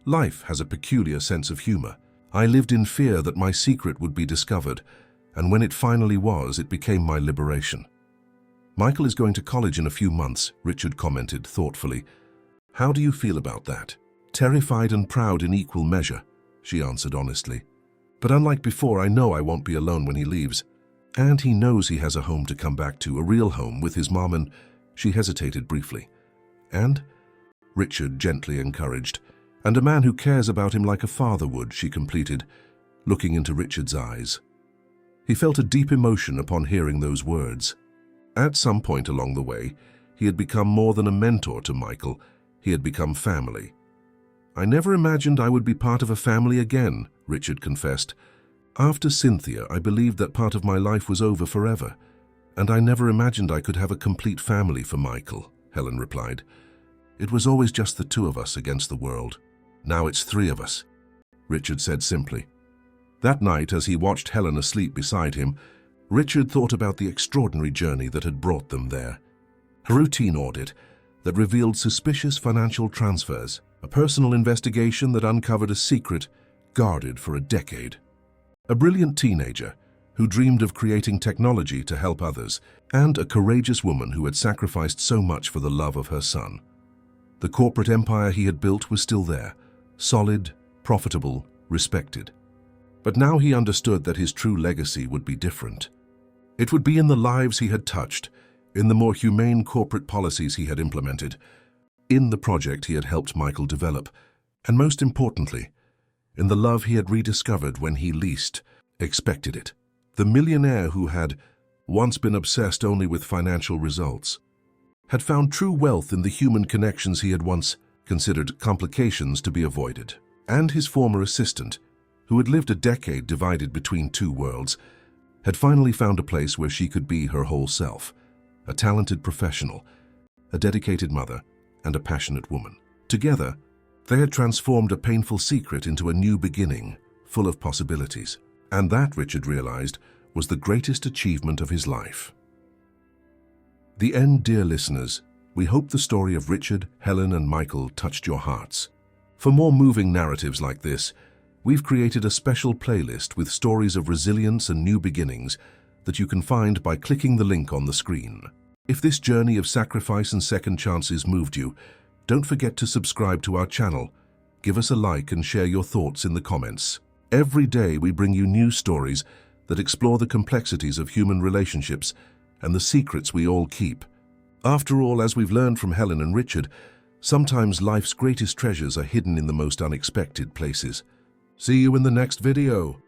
"Life has a peculiar sense of humor. I lived in fear that my secret would be discovered, and when it finally was, it became my liberation." "Michael is going to college in a few months," Richard commented thoughtfully. "How do you feel about that?" "Terrified and proud in equal measure," she answered honestly. "But unlike before, I know I won't be alone when he leaves. And he knows he has a home to come back to, a real home with his mom and—" She hesitated briefly. "And?" Richard gently encouraged. "And a man who cares about him like a father would," she completed, looking into Richard's eyes. He felt a deep emotion upon hearing those words. At some point along the way, he had become more than a mentor to Michael. He had become family. "I never imagined I would be part of a family again," Richard confessed. "After Cynthia, I believed that part of my life was over forever, and I never imagined I could have a complete family for Michael," Helen replied. "It was always just the two of us against the world. Now it's three of us," Richard said simply. That night, as he watched Helen asleep beside him, Richard thought about the extraordinary journey that had brought them there. A routine audit that revealed suspicious financial transfers, a personal investigation that uncovered a secret guarded for a decade. A brilliant teenager who dreamed of creating technology to help others, and a courageous woman who had sacrificed so much for the love of her son. The corporate empire he had built was still there, solid, profitable, respected. But now he understood that his true legacy would be different. It would be in the lives he had touched, in the more humane corporate policies he had implemented, in the project he had helped Michael develop, and most importantly, in the love he had rediscovered when he least expected it. The millionaire who had once been obsessed only with financial results had found true wealth in the human connections he had once considered complications to be avoided. And his former assistant, who had lived a decade divided between two worlds, had finally found a place where she could be her whole self, a talented professional, a dedicated mother, and a passionate woman. Together, they had transformed a painful secret into a new beginning, full of possibilities. And that, Richard realized, was the greatest achievement of his life. The end, dear listeners. We hope the story of Richard, Helen, and Michael touched your hearts. For more moving narratives like this, we've created a special playlist with stories of resilience and new beginnings that you can find by clicking the link on the screen. If this journey of sacrifice and second chances moved you, don't forget to subscribe to our channel, give us a like and share your thoughts in the comments. Every day we bring you new stories that explore the complexities of human relationships and the secrets we all keep. After all, as we've learned from Helen and Richard, sometimes life's greatest treasures are hidden in the most unexpected places. See you in the next video.